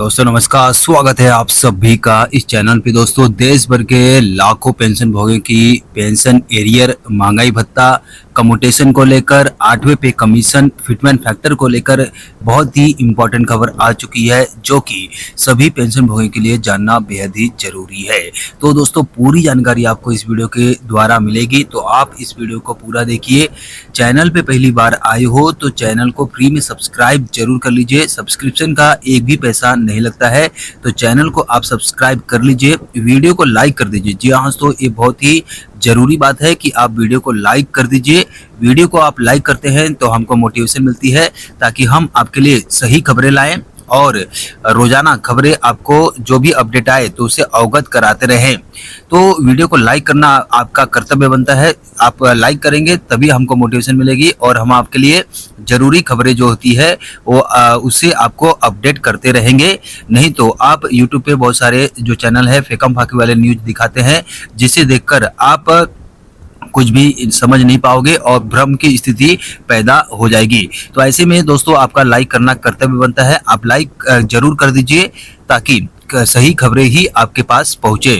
दोस्तों नमस्कार, स्वागत है आप सभी का इस चैनल पे। दोस्तों देश भर के लाखों पेंशन भोगियों की पेंशन एरियर, महंगाई भत्ता, कम्यूटेशन को लेकर, 8वें पे कमीशन, फिटमेंट फैक्टर को लेकर बहुत ही इम्पोर्टेंट खबर आ चुकी है, जो कि सभी पेंशन भोगियों के लिए जानना बेहद ही जरूरी है। तो दोस्तों पूरी जानकारी आपको इस वीडियो के द्वारा मिलेगी, तो आप इस वीडियो को पूरा देखिए। चैनल पे पहली बार आए हो तो चैनल को फ्री में सब्सक्राइब जरूर कर लीजिए। सब्सक्रिप्शन का एक भी पैसा नहीं लगता है, तो चैनल को आप सब्सक्राइब कर लीजिए। वीडियो को लाइक कर दीजिए। जी हाँ दोस्तों, ये बहुत ही जरूरी बात है कि आप वीडियो को लाइक कर दीजिए। वीडियो को आप लाइक करते हैं तो हमको मोटिवेशन मिलती है, ताकि हम आपके लिए सही खबरें लाएं और रोजाना खबरें आपको जो भी अपडेट आए तो उसे अवगत कराते रहें। तो वीडियो को लाइक करना आपका कर्तव्य बनता है। आप लाइक करेंगे तभी हमको मोटिवेशन मिलेगी और हम आपके लिए जरूरी खबरें जो होती है वो उससे आपको अपडेट करते रहेंगे। नहीं तो आप यूट्यूब पे बहुत सारे जो चैनल है फेकम फाकी वाले न्यूज दिखाते हैं, जिसे देखकर आप कुछ भी समझ नहीं पाओगे और भ्रम की स्थिति पैदा हो जाएगी। तो ऐसे में दोस्तों आपका लाइक करना कर्तव्य बनता है। आप लाइक जरूर कर दीजिए ताकि सही खबरें ही आपके पास पहुंचे।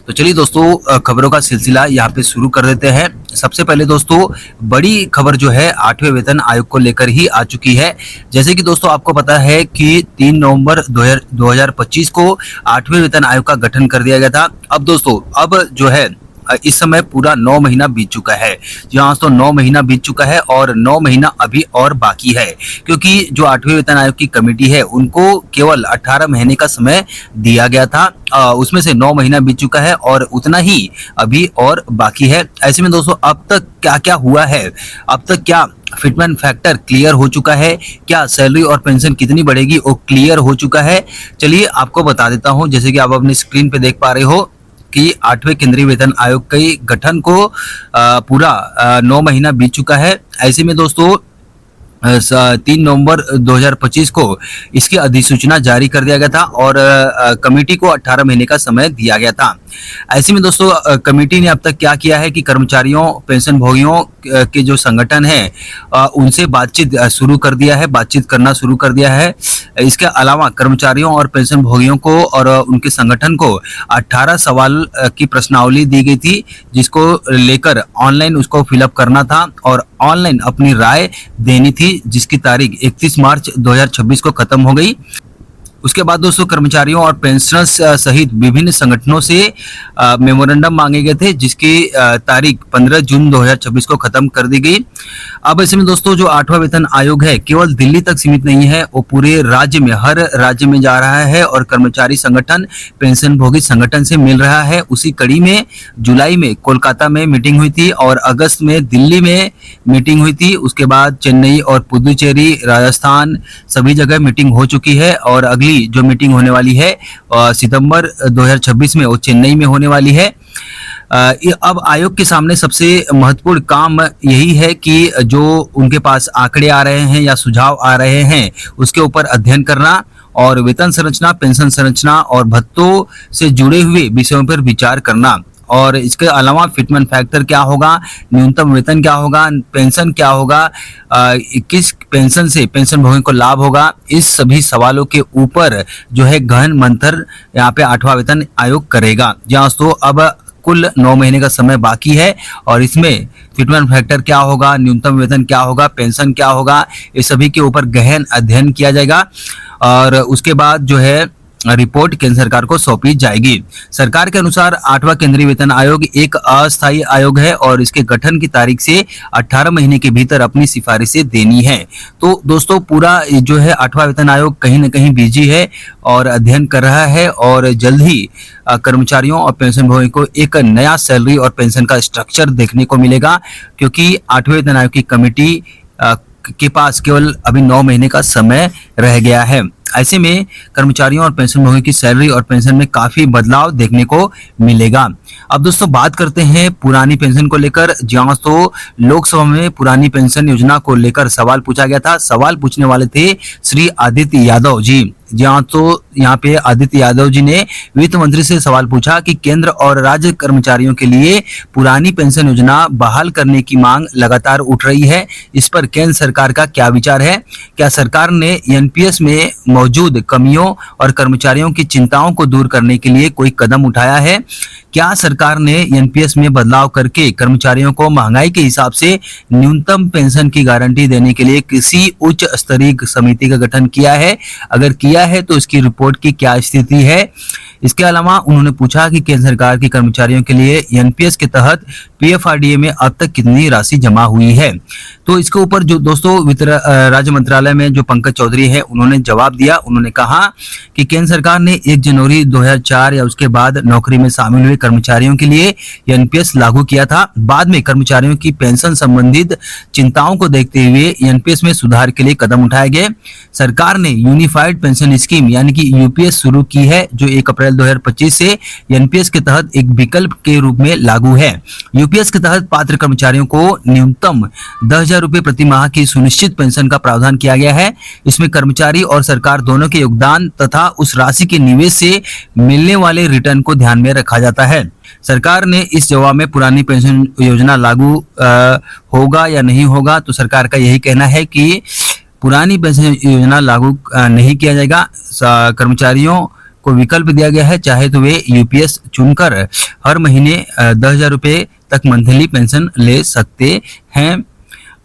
तो चलिए दोस्तों खबरों का सिलसिला यहाँ पे शुरू कर देते हैं। सबसे पहले दोस्तों बड़ी खबर जो है 8वें वेतन आयोग को लेकर ही आ चुकी है। जैसे कि दोस्तों आपको पता है कि 3 नवंबर 2025 को 8वें वेतन आयोग का गठन कर दिया गया था। अब दोस्तों अब जो है इस समय पूरा 9 महीना बीत चुका है। जहाँ तो 9 महीना बीत चुका है और 9 महीना अभी और बाकी है, क्योंकि जो 8वें वेतन आयोग की कमेटी है उनको केवल 18 महीने का समय दिया गया था। उसमें से 9 महीना बीत चुका है और उतना ही अभी और बाकी है। ऐसे में दोस्तों अब तक क्या क्या हुआ है, अब तक क्या फिटमेंट फैक्टर क्लियर हो चुका है, क्या सैलरी और पेंशन कितनी बढ़ेगी वो क्लियर हो चुका है। चलिए आपको बता देता हूँ। जैसे कि आप अपनी स्क्रीन पे देख पा रहे हो कि 8वें केंद्रीय वेतन आयोग के गठन को पूरा 9 महीना बीत चुका है। ऐसे में दोस्तों 3 नवंबर 2025 को इसकी अधिसूचना जारी कर दिया गया था और कमेटी को 18 महीने का समय दिया गया था। ऐसे में दोस्तों कमेटी ने अब तक क्या किया है कि कर्मचारियों, पेंशन भोगियों के जो संगठन है उनसे बातचीत शुरू कर दिया है, बातचीत करना शुरू कर दिया है। इसके अलावा कर्मचारियों और पेंशन भोगियों को और उनके संगठन को 18 सवाल की प्रश्नावली दी गई थी, जिसको लेकर ऑनलाइन उसको फिलअप करना था और ऑनलाइन अपनी राय देनी थी, जिसकी तारीख 31 मार्च 2026 को खत्म हो गई। उसके बाद दोस्तों कर्मचारियों और पेंशनर्स सहित विभिन्न संगठनों से मेमोरेंडम मांगे गए थे, जिसकी तारीख 15 जून 2026 को खत्म कर दी गई। अब ऐसे में दोस्तों जो 8वां वेतन आयोग है केवल दिल्ली तक सीमित नहीं है, वो पूरे राज्य में, हर राज्य में जा रहा है और कर्मचारी संगठन, पेंशन भोगी संगठन से मिल रहा है। उसी कड़ी में जुलाई में कोलकाता में मीटिंग हुई थी और अगस्त में दिल्ली में मीटिंग हुई थी। उसके बाद चेन्नई और पुदुचेरी, राजस्थान, सभी जगह मीटिंग हो चुकी है और अगली जो मीटिंग होने वाली है सितंबर 2026 में वो चेन्नई में होने वाली है। अब आयोग के सामने सबसे महत्वपूर्ण काम यही है कि जो उनके पास आंकड़े आ रहे हैं या सुझाव आ रहे हैं उसके ऊपर अध्ययन करना और वेतन संरचना, पेंशन संरचना और भत्तों से जुड़े हुए विषयों पर विचार करना। और इसके अलावा फिटमेंट फैक्टर क्या होगा, न्यूनतम वेतन क्या होगा, पेंशन क्या होगा, किस पेंशन से पेंशन भोगियों को लाभ होगा, इस सभी सवालों के ऊपर जो है गहन मंथन यहाँ पे 8वां वेतन आयोग करेगा। जहाँ दोस्तों अब कुल 9 महीने का समय बाकी है और इसमें फिटमेंट फैक्टर क्या होगा, न्यूनतम वेतन क्या होगा, पेंशन क्या होगा, इस सभी के ऊपर गहन अध्ययन किया जाएगा और उसके बाद जो है रिपोर्ट केंद्र सरकार को सौंपी जाएगी। सरकार के अनुसार 8वां केंद्रीय वेतन आयोग एक अस्थायी आयोग है और इसके गठन की तारीख से 18 महीने के भीतर अपनी सिफारिशें देनी है। तो दोस्तों पूरा जो है 8वां वेतन आयोग कहीं न कहीं बिजी है और अध्ययन कर रहा है और जल्द ही कर्मचारियों और पेंशन भोगियों को एक नया सैलरी और पेंशन का स्ट्रक्चर देखने को मिलेगा, क्योंकि 8वें वेतन आयोग की कमेटी के पास केवल अभी 9 महीने का समय रह गया है। ऐसे में कर्मचारियों और पेंशन भोगियों की सैलरी और पेंशन में काफी बदलाव देखने को मिलेगा। अब दोस्तों बात करते हैं पुरानी पेंशन को लेकर। जहां तो लोकसभा में पुरानी पेंशन योजना को लेकर सवाल पूछा गया था। सवाल पूछने वाले थे श्री आदित्य यादव जी। जी हाँ, तो यहाँ पे आदित्य यादव जी ने वित्त मंत्री से सवाल पूछा कि केंद्र और राज्य कर्मचारियों के लिए पुरानी पेंशन योजना बहाल करने की मांग लगातार उठ रही है। इस पर केंद्र सरकार का क्या विचार है? क्या सरकार ने एनपीएस में मौजूद कमियों और कर्मचारियों की चिंताओं को दूर करने के लिए कोई कदम उठाया है? क्या सरकार ने एनपीएस में बदलाव करके कर्मचारियों को महंगाई के हिसाब से न्यूनतम पेंशन की गारंटी देने के लिए किसी उच्च स्तरीय समिति का गठन किया है? अगर किया है तो इसकी रिपोर्ट की क्या स्थिति है? इसके अलावा उन्होंने पूछा कि केंद्र सरकार के कर्मचारियों के लिए एनपीएस के तहत पीएफआरडीए में अब तक कितनी राशि जमा हुई है। तो इसके ऊपर जो दोस्तों वित्त राज्य मंत्रालय में जो पंकज चौधरी है उन्होंने जवाब दिया। उन्होंने कहा कि केंद्र सरकार ने 1 जनवरी 2004 या उसके बाद नौकरी में शामिल हुए कर्मचारियों के लिए एनपीएस लागू किया था। बाद में कर्मचारियों की पेंशन संबंधित चिंताओं को देखते हुए एनपीएस में सुधार के लिए कदम उठाए गए। सरकार ने यूनिफाइड पेंशन स्कीम यानी कि यूपीएस शुरू की है, जो 1 अप्रैल 2025 से एनपीएस के तहत एक विकल्प के रूप में लागू है। यूपीएस के तहत पात्र कर्मचारियों को न्यूनतम 10,000 रुपए प्रति माह की सुनिश्चित पेंशन का प्रावधान किया गया है। इसमें कर्मचारी और सरकार दोनों के योगदान तथा उस राशि के निवेश से मिलने वाले रिटर्न को ध्यान में रखा जाता है। सरकार ने इस जवाब में पुरानी पेंशन योजना लागू होगा या नहीं होगा, तो सरकार का यही कहना है कि पुरानी पेंशन योजना लागू नहीं किया जाएगा। कर्मचारियों को विकल्प दिया गया है, चाहे तो वे यूपीएस चुनकर हर महीने 10,000 रुपए तक मंथली पेंशन ले सकते हैं।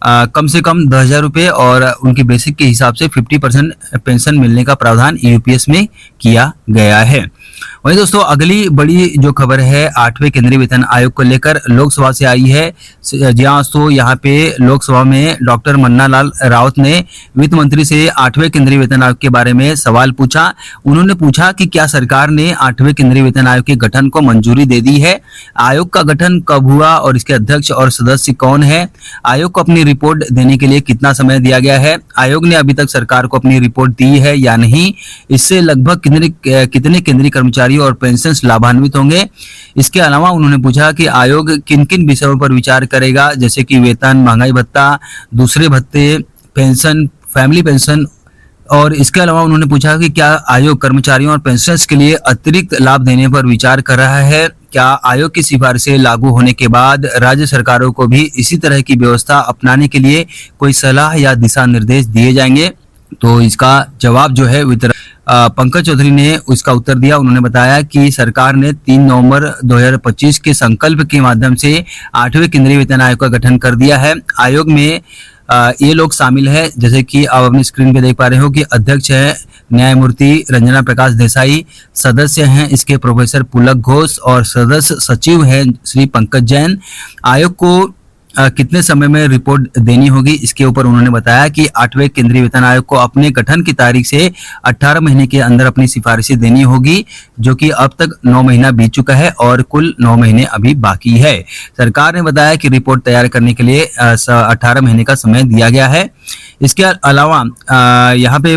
कम से कम 10,000 रुपए और उनकी बेसिक के हिसाब से 50% पेंशन मिलने का प्रावधान यूपीएस में किया गया है। वहीं दोस्तों अगली बड़ी जो खबर है 8वें केंद्रीय वेतन आयोग को लेकर लोकसभा से आई है। जी हाँ दोस्तों, यहाँ पे लोकसभा में डॉक्टर मन्ना लाल रावत ने वित्त मंत्री से 8वें केंद्रीय वेतन आयोग के बारे में सवाल पूछा। उन्होंने पूछा कि क्या सरकार ने 8वें केंद्रीय वेतन आयोग के गठन को मंजूरी दे दी है? आयोग का गठन कब हुआ और इसके अध्यक्ष और सदस्य कौन है? आयोग को अपनी रिपोर्ट देने के लिए कितना समय दिया गया है? आयोग ने अभी तक सरकार को अपनी रिपोर्ट दी है या नहीं? इससे लगभग कितने केंद्रीय कर्मचारी और पेंशन लाभान्वित होंगे? इसके अलावा उन्होंने पूछा कि आयोग किन किन विषयों पर विचार करेगा, जैसे कि वेतन, महंगाई भत्ता, दूसरे भत्ते, पेंशन, फैमिली पेंशन। और इसके अलावा उन्होंने पूछा कि क्या आयोग कर्मचारियों और पेंशनर्स के लिए अतिरिक्त लाभ देने पर विचार कर रहा है? क्या आयोग की सिफारिशें लागू होने के बाद राज्य सरकारों को भी इसी तरह की व्यवस्था अपनाने के लिए कोई सलाह या दिशा निर्देश दिए जाएंगे? तो इसका जवाब जो है वित्त पंकज चौधरी ने उसका उत्तर दिया। उन्होंने बताया कि सरकार ने 3 नवंबर 2025 के संकल्प के माध्यम से 8वें केंद्रीय वेतन आयोग का गठन कर दिया है। आयोग में ये लोग शामिल है, जैसे कि आप अपनी स्क्रीन पे देख पा रहे हो कि अध्यक्ष है न्यायमूर्ति रंजना प्रकाश देसाई, सदस्य हैं इसके प्रोफेसर पुलक घोष और सदस्य सचिव हैं श्री पंकज जैन। आयोग को कितने समय में रिपोर्ट देनी होगी, इसके ऊपर उन्होंने बताया कि 8वें केंद्रीय वेतन आयोग को अपने गठन की तारीख से 18 महीने के अंदर अपनी सिफारिशें देनी होगी, जो कि अब तक 9 महीना बीत चुका है और कुल 9 महीने अभी बाकी है। सरकार ने बताया कि रिपोर्ट तैयार करने के लिए 18 महीने का समय दिया गया है। इसके अलावा यहाँ पे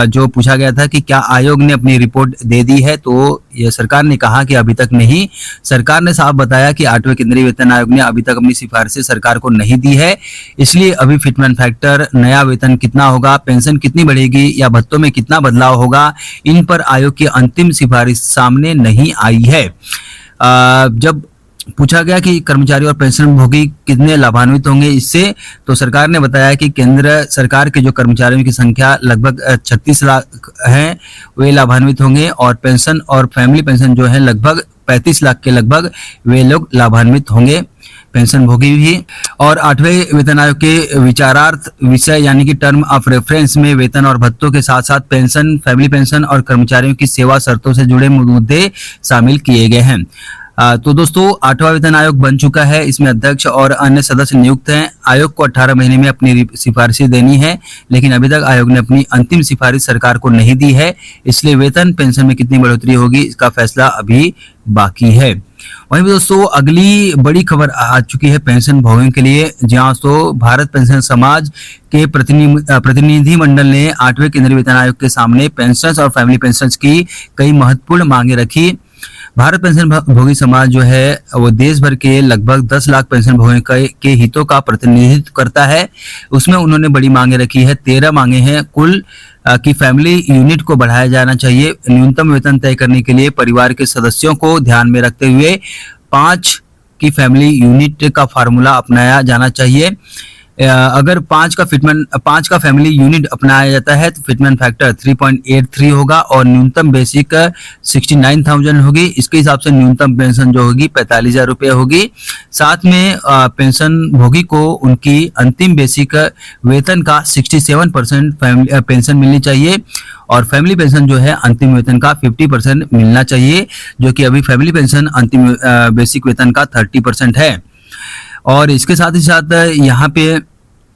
जो पूछा गया था कि क्या आयोग ने अपनी रिपोर्ट दे दी है, तो ये सरकार ने कहा कि अभी तक नहीं। सरकार ने साफ बताया कि 8वें केंद्रीय वेतन आयोग ने अभी तक अपनी सिफारिशें सरकार को नहीं दी है, इसलिए अभी फिटमेंट फैक्टर, नया वेतन कितना होगा, पेंशन कितनी बढ़ेगी या भत्तों में कितना बदलाव होगा, इन पर आयोग की अंतिम सिफारिश सामने नहीं आई है। जब पूछा गया कि कर्मचारी और पेंशन भोगी कितने लाभान्वित होंगे इससे, तो सरकार ने बताया कि केंद्र सरकार के जो कर्मचारियों की संख्या लगभग 36 लाख है, वे लाभान्वित होंगे और पेंशन और फैमिली पेंशन जो है लगभग 35 लाख के लगभग वे लोग लाभान्वित होंगे, पेंशन भोगी भी। और 8वें वेतन आयोग के विचारार्थ विषय यानी कि टर्म ऑफ रेफरेंस में वेतन और भत्तों के साथ साथ पेंशन, फैमिली पेंशन और कर्मचारियों की सेवा शर्तों से जुड़े मुद्दे शामिल किए गए हैं। तो दोस्तों 8वां वेतन आयोग बन चुका है, इसमें अध्यक्ष और अन्य सदस्य नियुक्त हैं। आयोग को 18 महीने में अपनी सिफारिशें देनी है, लेकिन अभी तक आयोग ने अपनी अंतिम सिफारिश सरकार को नहीं दी है, इसलिए वेतन पेंशन में कितनी बढ़ोतरी होगी इसका फैसला अभी बाकी है। वहीं भी दोस्तों अगली बड़ी खबर आ चुकी है पेंशन भोगियों के लिए, जहां तो भारत पेंशन समाज के प्रतिनिधि मंडल ने 8वें केंद्रीय वेतन आयोग के सामने पेंशन और फैमिली पेंशन की कई महत्वपूर्ण मांगे रखी। भारत पेंशन भोगी समाज जो है वो देश भर के लगभग 10 लाख पेंशन भोगी के हितों का प्रतिनिधित्व करता है। उसमें उन्होंने बड़ी मांगे रखी है, 13 मांगे हैं कुल कि फैमिली यूनिट को बढ़ाया जाना चाहिए। न्यूनतम वेतन तय करने के लिए परिवार के सदस्यों को ध्यान में रखते हुए 5 की फैमिली यूनिट का फार्मूला अपनाया जाना चाहिए। अगर 5 का फैमिली यूनिट अपनाया जाता है तो फिटमेंट फैक्टर 3.83 होगा और न्यूनतम बेसिक 69,000 होगी। इसके हिसाब से न्यूनतम पेंशन जो होगी 45,000 रुपये होगी। साथ में पेंशन भोगी को उनकी अंतिम बेसिक वेतन का 67% पेंशन मिलनी चाहिए और फैमिली पेंशन जो है अंतिम वेतन का 50% मिलना चाहिए, जो कि अभी फैमिली पेंशन अंतिम बेसिक वेतन का 30% है। और इसके साथ ही साथ यहाँ पे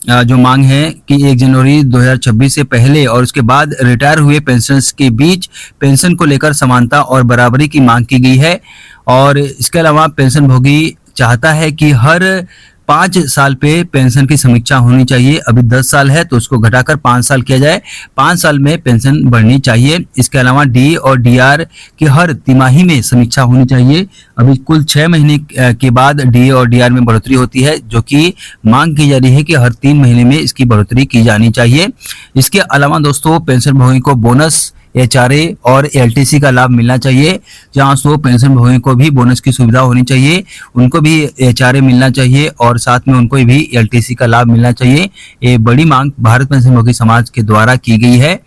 जो मांग है कि 1 जनवरी 2026 से पहले और उसके बाद रिटायर हुए पेंशनर्स के बीच पेंशन को लेकर समानता और बराबरी की मांग की गई है। और इसके अलावा पेंशन भोगी चाहता है कि हर 5 साल पे पेंशन की समीक्षा होनी चाहिए। अभी 10 साल है तो उसको घटाकर 5 साल किया जाए, 5 साल में पेंशन बढ़नी चाहिए। इसके अलावा डी और डीआर की हर तिमाही में समीक्षा होनी चाहिए। अभी कुल 6 महीने के बाद डी और डीआर में बढ़ोतरी होती है, जो कि मांग की जा रही है कि हर 3 महीने में इसकी बढ़ोतरी की जानी चाहिए। इसके अलावा दोस्तों पेंशन भोगी को बोनस, एचआरए और एलटीसी का लाभ मिलना चाहिए। जहां सो पेंशन भोगी को भी बोनस की सुविधा होनी चाहिए, उनको भी एचआरए मिलना चाहिए और साथ में उनको भी एलटीसी का लाभ मिलना चाहिए। ये बड़ी मांग भारत पेंशन भोगी समाज के द्वारा की गई है।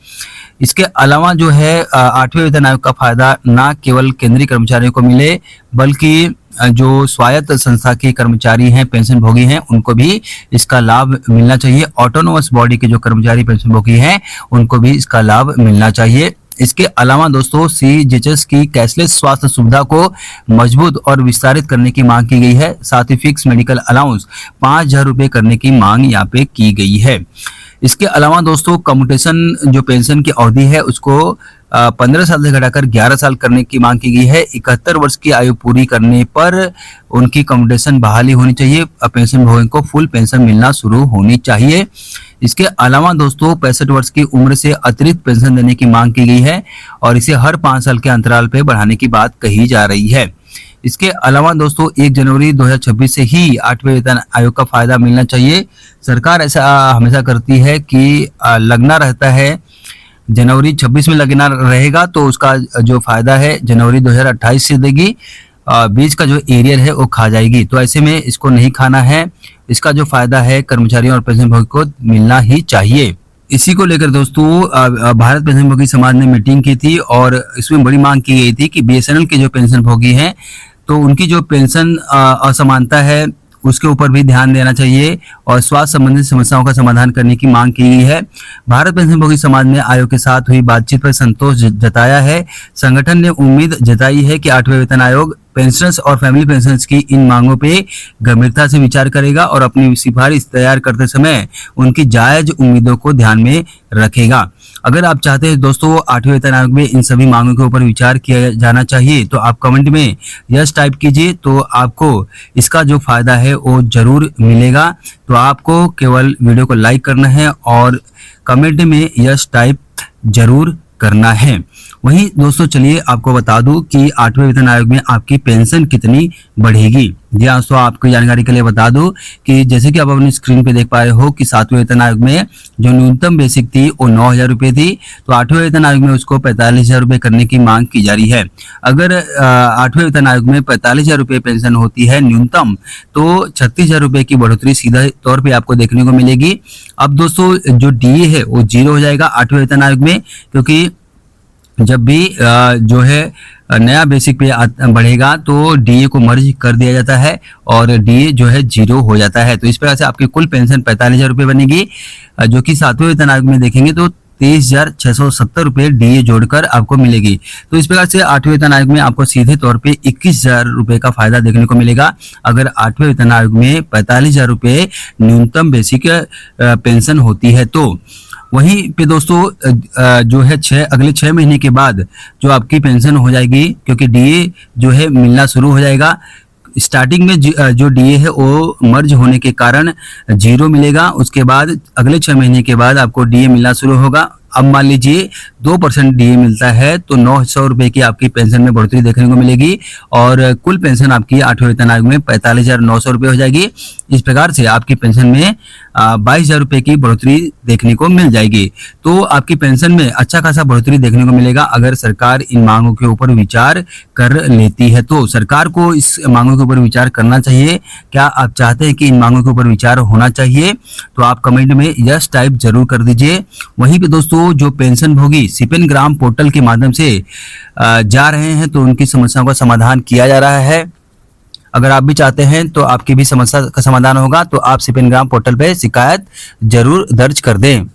इसके अलावा जो है 8वें वेतन आयोग का फायदा न केवल केंद्रीय कर्मचारियों को मिले बल्कि जो स्वायत्त संस्था के कर्मचारी हैं, पेंशन भोगी हैं, उनको भी इसका लाभ मिलना चाहिए। ऑटोनोमस बॉडी के जो कर्मचारी पेंशन भोगी हैं उनको भी इसका लाभ मिलना चाहिए। इसके अलावा दोस्तों सीजीएचएस की कैशलेस स्वास्थ्य सुविधा को मजबूत और विस्तारित करने की मांग की गई है। साथ ही फिक्स मेडिकल अलाउंस 5,000 रुपये करने की मांग यहाँ पे की गई है। इसके अलावा दोस्तों कम्यूटेशन जो पेंशन की अवधि है उसको 15 साल से घटाकर 11 साल करने की मांग की गई है। 71 वर्ष की आयु पूरी करने पर उनकी कम्यूटेशन बहाली होनी चाहिए। पेंशन भोगी को फुल पेंशन मिलना शुरू होनी चाहिए। इसके अलावा दोस्तों 65 वर्ष की उम्र से अतिरिक्त पेंशन देने की मांग की गई है और इसे हर 5 साल के अंतराल पर बढ़ाने की बात कही जा रही है। इसके अलावा दोस्तों 1 जनवरी 2026 से ही 8वें वेतन आयोग का फायदा मिलना चाहिए। सरकार ऐसा हमेशा करती है कि लगना रहता है, जनवरी 26 में लगना रहेगा तो उसका जो फायदा है जनवरी 2028 से देगी, बीच का जो एरियर है वो खा जाएगी। तो ऐसे में इसको नहीं खाना है, इसका जो फायदा है कर्मचारियों और पेंशन भोगी को मिलना ही चाहिए। इसी को लेकर दोस्तों भारत पेंशन भोगी समाज ने मीटिंग की थी और इसमें बड़ी मांग की गई थी कि बीएसएनएल के जो पेंशन भोगी हैं तो उनकी जो पेंशन असमानता है उसके ऊपर भी ध्यान देना चाहिए और स्वास्थ्य संबंधित समस्याओं का समाधान करने की मांग की गई है। भारत पेंशन भोगी समाज ने आयोग के साथ हुई बातचीत पर संतोष जताया है। संगठन ने उम्मीद जताई है कि 8वें वेतन आयोग पेंशनर्स और फैमिली पेंशनर्स की इन मांगों पे गंभीरता से विचार करेगा और अपनी सिफारिश तैयार करते समय उनकी जायज उम्मीदों को ध्यान में रखेगा। अगर आप चाहते हैं दोस्तों 8वें वेतन आयोग में इन सभी मांगों के ऊपर विचार किया जाना चाहिए तो आप कमेंट में यस टाइप कीजिए, तो आपको इसका जो फायदा है वो जरूर मिलेगा। तो आपको केवल वीडियो को लाइक करना है और कमेंट में यस टाइप जरूर करना है। वहीं दोस्तों चलिए आपको बता दूं कि 8वें वेतन आयोग में आपकी पेंशन कितनी बढ़ेगी। जी हाँ, दोस्तों आपको जानकारी के लिए बता दूं कि जैसे कि आप अपनी स्क्रीन पे देख पा रहे हो कि 7वें वेतन आयोग में जो न्यूनतम बेसिक थी वो 9,000 रुपये थी, तो 8वें वेतन आयोग में उसको 45,000 रुपये करने की मांग की जा रही है। अगर 8वें वेतन आयोग में 45,000 रुपये पेंशन होती है न्यूनतम तो 36,000 रुपये की बढ़ोतरी सीधे तौर पर आपको देखने को मिलेगी। अब दोस्तों जो डीए है वो 0 हो जाएगा 8वें वेतन आयोग में, क्योंकि जब भी जो है नया बेसिक पे बढ़ेगा तो डीए को मर्ज कर दिया जाता है और डीए जो है 0 हो जाता है। तो इस प्रकार से आपकी कुल पेंशन 45,000 रुपये बनेगी, जो कि 7वें वेतन आयोग में देखेंगे तो 23,670 रुपये डीए जोड़कर आपको मिलेगी। तो इस प्रकार से 8वें वेतन आयोग में आपको सीधे तौर पे 21,000 रुपये का फायदा देखने को मिलेगा अगर 8वें वेतन आयोग में 45,000 रुपये न्यूनतम बेसिक पेंशन होती है। तो वहीं पे दोस्तों जो है अगले 6 महीने के बाद जो आपकी पेंशन हो जाएगी, क्योंकि डीए जो है मिलना शुरू हो जाएगा। स्टार्टिंग में जो डीए है वो मर्ज होने के कारण 0 मिलेगा, उसके बाद अगले 6 महीने के बाद आपको डीए मिलना शुरू होगा। अब मान लीजिए 2% डीए मिलता है तो 900 रुपए की आपकी पेंशन में बढ़ोतरी देखने को मिलेगी और कुल पेंशन आपकी 8वें वेतन आयोग में 45,900 रुपए हो जाएगी। इस प्रकार से आपकी पेंशन में 22,000 रुपए की बढ़ोतरी देखने को मिल जाएगी। तो आपकी पेंशन में अच्छा खासा बढ़ोतरी देखने को मिलेगा अगर सरकार इन मांगों के ऊपर विचार कर लेती है। तो सरकार को इस मांगों के ऊपर विचार करना चाहिए। क्या आप चाहते हैं कि इन मांगों के ऊपर विचार होना चाहिए? तो आप कमेंट में यस टाइप जरूर कर दीजिए। वहीं पे दोस्तों जो पेंशन भोगी सिपेन ग्राम पोर्टल के माध्यम से जा रहे हैं तो उनकी समस्याओं का समाधान किया जा रहा है। अगर आप भी चाहते हैं तो आपकी भी समस्या का समाधान होगा तो आप सिपेन ग्राम पोर्टल पे शिकायत जरूर दर्ज कर दें।